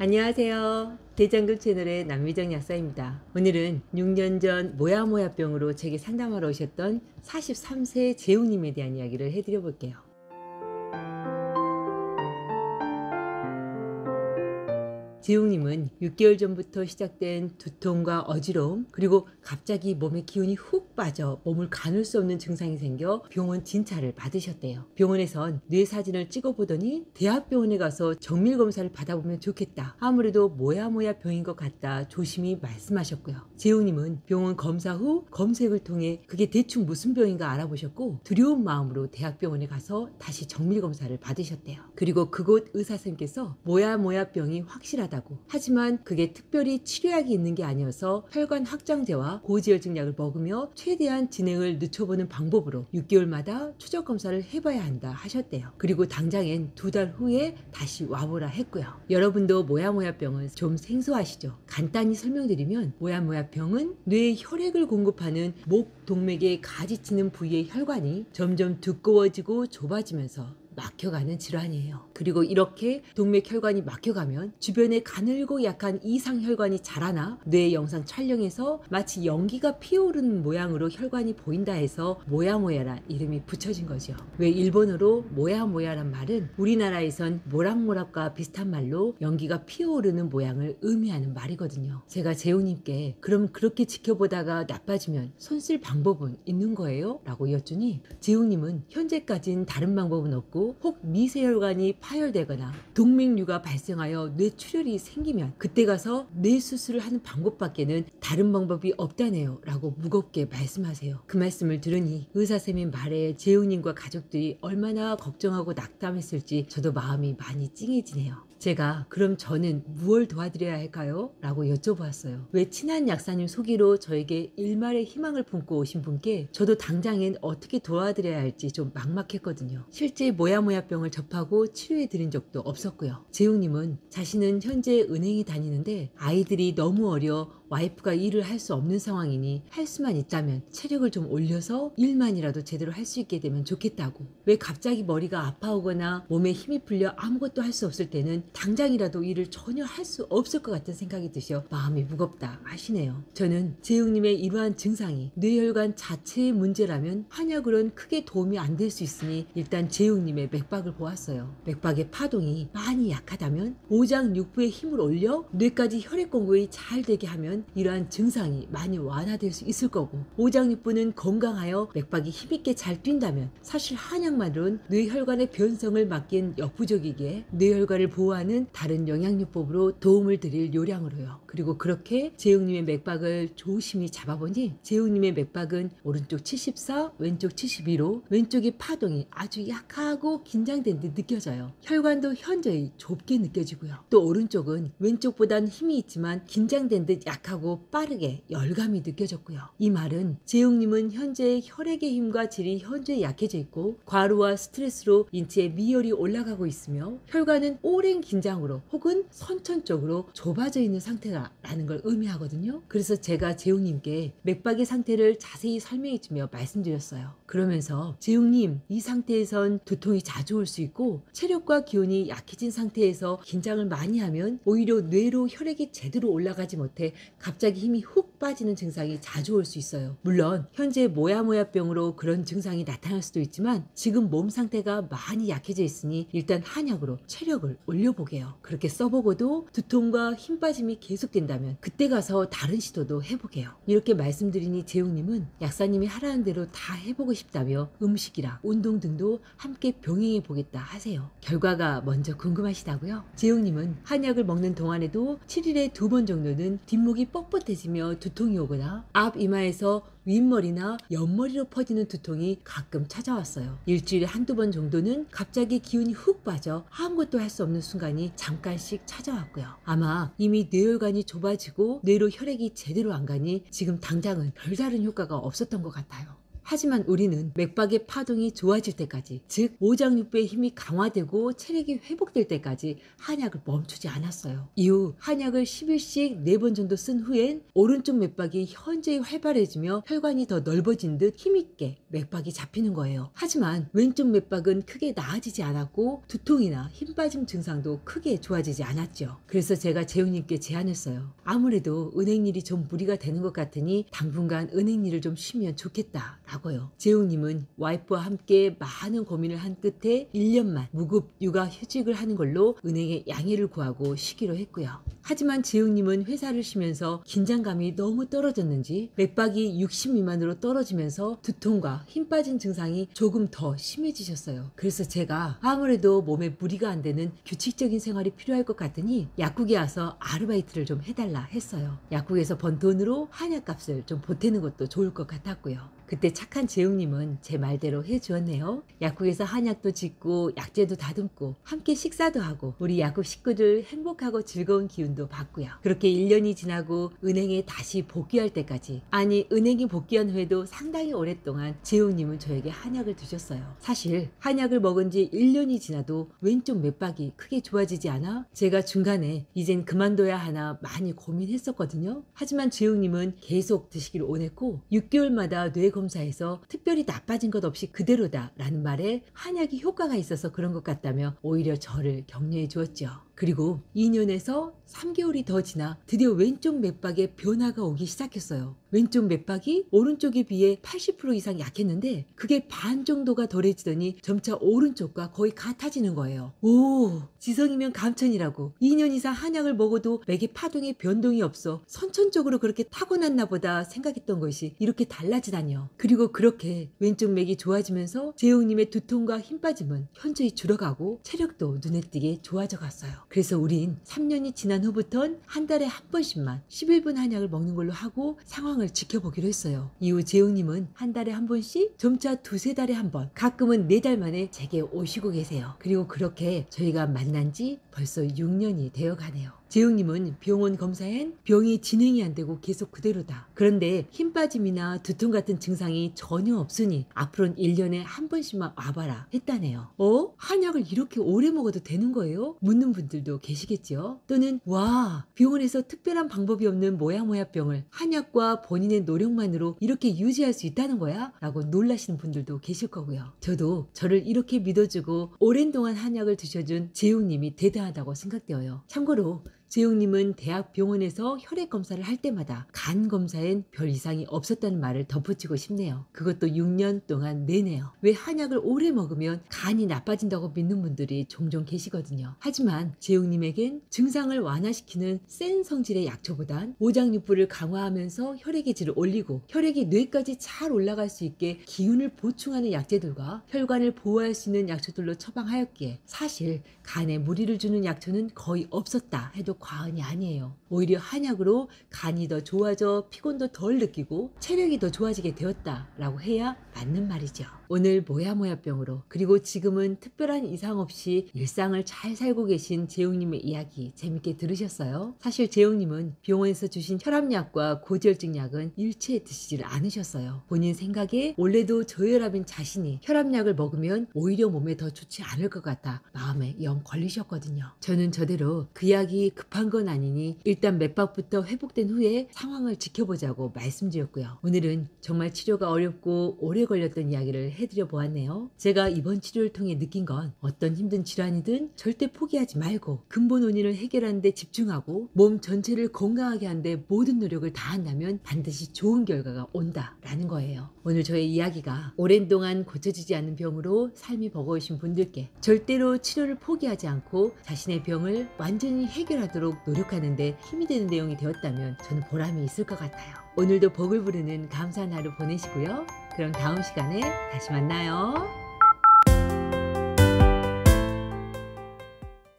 안녕하세요. 대장금 채널의 남미정 약사입니다. 오늘은 6년 전 모야모야병으로 제게 상담하러 오셨던 43세 재웅님에 대한 이야기를 해드려 볼게요. 재웅님은 6개월 전부터 시작된 두통과 어지러움, 그리고 갑자기 몸에 기운이 훅 빠져 몸을 가눌 수 없는 증상이 생겨 병원 진찰을 받으셨대요. 병원에선 뇌 사진을 찍어보더니 대학병원에 가서 정밀검사를 받아보면 좋겠다, 아무래도 모야모야 병인 것 같다 조심히 말씀하셨고요. 재웅님은 병원 검사 후 검색을 통해 그게 대충 무슨 병인가 알아보셨고 두려운 마음으로 대학병원에 가서 다시 정밀검사를 받으셨대요. 그리고 그곳 의사선생님께서 모야모야병이 확실하다, 하지만 그게 특별히 치료약이 있는 게 아니어서 혈관 확장제와 고지혈증 약을 먹으며 최대한 진행을 늦춰보는 방법으로 6개월마다 추적 검사를 해봐야 한다 하셨대요. 그리고 당장엔 2달 후에 다시 와보라 했고요. 여러분도 모야모야병은 좀 생소하시죠? 간단히 설명드리면 모야모야병은 뇌에 혈액을 공급하는 목 동맥에 가지치는 부위의 혈관이 점점 두꺼워지고 좁아지면서 막혀가는 질환이에요. 그리고 이렇게 동맥혈관이 막혀가면 주변에 가늘고 약한 이상혈관이 자라나 뇌 영상 촬영에서 마치 연기가 피어오르는 모양으로 혈관이 보인다 해서 모야모야라 이름이 붙여진 거죠. 왜 일본어로 모야모야란 말은 우리나라에선 모락모락과 비슷한 말로 연기가 피어오르는 모양을 의미하는 말이거든요. 제가 재웅님께 그럼 그렇게 지켜보다가 나빠지면 손 쓸 방법은 있는 거예요? 라고 여쭈니 재웅님은 현재까진 다른 방법은 없고 혹 미세혈관이 파열되거나 동맥류가 발생하여 뇌출혈이 생기면 그때 가서 뇌수술을 하는 방법밖에는 다른 방법이 없다네요 라고 무겁게 말씀하세요. 그 말씀을 들으니 의사쌤의 말에 재웅님과 가족들이 얼마나 걱정하고 낙담했을지 저도 마음이 많이 찡해지네요. 제가 그럼 저는 무엇을 도와드려야 할까요? 라고 여쭤보았어요. 왜 친한 약사님 소개로 저에게 일말의 희망을 품고 오신 분께 저도 당장엔 어떻게 도와드려야 할지 좀 막막했거든요. 실제 모야모야병을 접하고 치료해드린 적도 없었고요. 재웅님은 자신은 현재 은행에 다니는데 아이들이 너무 어려 와이프가 일을 할 수 없는 상황이니 할 수만 있다면 체력을 좀 올려서 일만이라도 제대로 할 수 있게 되면 좋겠다고, 왜 갑자기 머리가 아파오거나 몸에 힘이 풀려 아무것도 할 수 없을 때는 당장이라도 일을 전혀 할 수 없을 것 같은 생각이 드셔 마음이 무겁다 하시네요. 저는 재웅님의 이러한 증상이 뇌혈관 자체의 문제라면 한약으로는 크게 도움이 안 될 수 있으니 일단 재웅님의 맥박을 보았어요. 맥박의 파동이 많이 약하다면 오장육부의 힘을 올려 뇌까지 혈액 공급이 잘 되게 하면 이러한 증상이 많이 완화될 수 있을 거고, 오장육부는 건강하여 맥박이 힘있게 잘 뛴다면 사실 한약만으로는 뇌혈관의 변성을 막기엔 역부족이기에 뇌혈관을 보호하는 다른 영양요법으로 도움을 드릴 요량으로요. 그리고 그렇게 재웅님의 맥박을 조심히 잡아보니 재웅님의 맥박은 오른쪽 74, 왼쪽 72로 왼쪽의 파동이 아주 약하고 긴장된 듯 느껴져요. 혈관도 현저히 좁게 느껴지고요. 또 오른쪽은 왼쪽보단 힘이 있지만 긴장된 듯 약하고 빠르게 열감이 느껴졌고요. 이 말은 재웅님은 현재 혈액의 힘과 질이 현저히 약해져 있고 과로와 스트레스로 인체에 미열이 올라가고 있으며 혈관은 오랜 긴장으로 혹은 선천적으로 좁아져 있는 상태라는 걸 의미하거든요. 그래서 제가 재웅님께 맥박의 상태를 자세히 설명해주며 말씀드렸어요. 그러면서 재웅님, 이 상태에선 두통이 자주 올 수 있고 체력과 기운이 약해진 상태에서 긴장을 많이 하면 오히려 뇌로 혈액이 제대로 올라가지 못해 갑자기 힘이 훅 빠지는 증상이 자주 올 수 있어요. 물론 현재 모야모야병으로 그런 증상이 나타날 수도 있지만 지금 몸 상태가 많이 약해져 있으니 일단 한약으로 체력을 올려보게요. 그렇게 써보고도 두통과 힘 빠짐이 계속된다면 그때 가서 다른 시도도 해보게요. 이렇게 말씀드리니 재웅님은 약사님이 하라는 대로 다 해보고 싶다며 음식이랑 운동 등도 함께 병행해 보겠다 하세요. 결과가 먼저 궁금하시다고요? 재웅님은 한약을 먹는 동안에도 7일에 2번 정도는 뒷목이 뻣뻣해지며 두통이 오거나 앞 이마에서 윗머리나 옆머리로 퍼지는 두통이 가끔 찾아왔어요. 일주일에 1~2번 정도는 갑자기 기운이 훅 빠져 아무것도 할 수 없는 순간이 잠깐씩 찾아왔고요. 아마 이미 뇌혈관이 좁아지고 뇌로 혈액이 제대로 안 가니 지금 당장은 별다른 효과가 없었던 것 같아요. 하지만 우리는 맥박의 파동이 좋아질 때까지, 즉 오장육부의 힘이 강화되고 체력이 회복될 때까지 한약을 멈추지 않았어요. 이후 한약을 10일씩 4번 정도 쓴 후엔 오른쪽 맥박이 현저히 활발해지며 혈관이 더 넓어진 듯 힘있게 맥박이 잡히는 거예요. 하지만 왼쪽 맥박은 크게 나아지지 않았고 두통이나 힘 빠짐 증상도 크게 좋아지지 않았죠. 그래서 제가 재훈님께 제안했어요. 아무래도 은행일이 좀 무리가 되는 것 같으니 당분간 은행일을 좀 쉬면 좋겠다 라고요. 재훈님은 와이프와 함께 많은 고민을 한 끝에 1년만 무급 육아 휴직을 하는 걸로 은행에 양해를 구하고 쉬기로 했고요. 하지만 재훈님은 회사를 쉬면서 긴장감이 너무 떨어졌는지 맥박이 60 미만으로 떨어지면서 두통과 힘 빠진 증상이 조금 더 심해지셨어요. 그래서 제가 아무래도 몸에 무리가 안 되는 규칙적인 생활이 필요할 것 같으니 약국에 와서 아르바이트를 좀 해달라 했어요. 약국에서 번 돈으로 한약값을 좀 보태는 것도 좋을 것 같았고요. 그때 착한 재웅님은 제 말대로 해주었네요. 약국에서 한약도 짓고 약재도 다듬고 함께 식사도 하고 우리 약국 식구들 행복하고 즐거운 기운도 받고요. 그렇게 1년이 지나고 은행에 다시 복귀할 때까지, 아니 은행에 복귀한 후에도 상당히 오랫동안 재웅님은 저에게 한약을 드셨어요. 사실 한약을 먹은 지 1년이 지나도 왼쪽 맥박이 크게 좋아지지 않아 제가 중간에 이젠 그만둬야 하나 많이 고민했었거든요. 하지만 재웅님은 계속 드시기를 원했고 6개월마다 뇌 검사에서 특별히 나빠진 것 없이 그대로다 라는 말에 한약이 효과가 있어서 그런 것 같다며 오히려 저를 격려해 주었죠. 그리고 2년에서 3개월이 더 지나 드디어 왼쪽 맥박에 변화가 오기 시작했어요. 왼쪽 맥박이 오른쪽에 비해 80% 이상 약했는데 그게 반 정도가 덜해지더니 점차 오른쪽과 거의 같아지는 거예요. 오, 지성이면 감천이라고. 2년 이상 한약을 먹어도 맥의 파동에 변동이 없어 선천적으로 그렇게 타고났나 보다 생각했던 것이 이렇게 달라지다니요. 그리고 그렇게 왼쪽 맥이 좋아지면서 재웅님의 두통과 힘 빠짐은 현저히 줄어가고 체력도 눈에 띄게 좋아져 갔어요. 그래서 우린 3년이 지난 후부턴 한 달에 한 번씩만 11분 한약을 먹는 걸로 하고 상황을 지켜보기로 했어요. 이후 재웅님은 한 달에 한 번씩 점차 2-3달에 한 번, 가끔은 4달 만에 제게 오시고 계세요. 그리고 그렇게 저희가 만난 지 벌써 6년이 되어 가네요. 재웅님은 병원 검사엔 병이 진행이 안 되고 계속 그대로다. 그런데 힘 빠짐이나 두통 같은 증상이 전혀 없으니 앞으로는 1년에 한 번씩만 와봐라 했다네요. 한약을 이렇게 오래 먹어도 되는 거예요? 묻는 분들도 계시겠죠. 또는 와, 병원에서 특별한 방법이 없는 모야모야병을 한약과 본인의 노력만으로 이렇게 유지할 수 있다는 거야? 라고 놀라시는 분들도 계실 거고요. 저도 저를 이렇게 믿어주고 오랜 동안 한약을 드셔준 재웅님이 대단하다고 생각되어요. 참고로 재웅님은 대학 병원에서 혈액 검사를 할 때마다 간 검사엔 별 이상이 없었다는 말을 덧붙이고 싶네요. 그것도 6년 동안 내내요. 왜 한약을 오래 먹으면 간이 나빠진다고 믿는 분들이 종종 계시거든요. 하지만 재웅님에겐 증상을 완화시키는 센 성질의 약초보단 오장육부를 강화하면서 혈액의 질을 올리고 혈액이 뇌까지 잘 올라갈 수 있게 기운을 보충하는 약재들과 혈관을 보호할 수 있는 약초들로 처방하였기에 사실 간에 무리를 주는 약초는 거의 없었다 해도 과언이 아니에요. 오히려 한약으로 간이 더 좋아져 피곤도 덜 느끼고 체력이 더 좋아지게 되었다라고 해야 맞는 말이죠. 오늘 모야모야병으로 그리고 지금은 특별한 이상 없이 일상을 잘 살고 계신 재웅님의 이야기 재밌게 들으셨어요? 사실 재웅님은 병원에서 주신 혈압약과 고지혈증 약은 일체 드시지를 않으셨어요. 본인 생각에 원래도 저혈압인 자신이 혈압약을 먹으면 오히려 몸에 더 좋지 않을 것 같아 마음에 영 걸리셨거든요. 저는 저대로 그 약이 급한 건 아니니 일단 맥박부터 회복된 후에 상황을 지켜보자고 말씀드렸고요. 오늘은 정말 치료가 어렵고 오래 걸렸던 이야기를 해드려 보았네요. 제가 이번 치료를 통해 느낀 건 어떤 힘든 질환이든 절대 포기하지 말고 근본 원인을 해결하는 데 집중하고 몸 전체를 건강하게 하는데 모든 노력을 다한다면 반드시 좋은 결과가 온다라는 거예요. 오늘 저의 이야기가 오랜 동안 고쳐지지 않는 병으로 삶이 버거우신 분들께 절대로 치료를 포기하지 않고 자신의 병을 완전히 해결하도록 노력하는데 힘이 되는 내용이 되었다면 저는 보람이 있을 것 같아요. 오늘도 복을 부르는 감사한 하루 보내시고요. 그럼 다음 시간에 다시 만나요.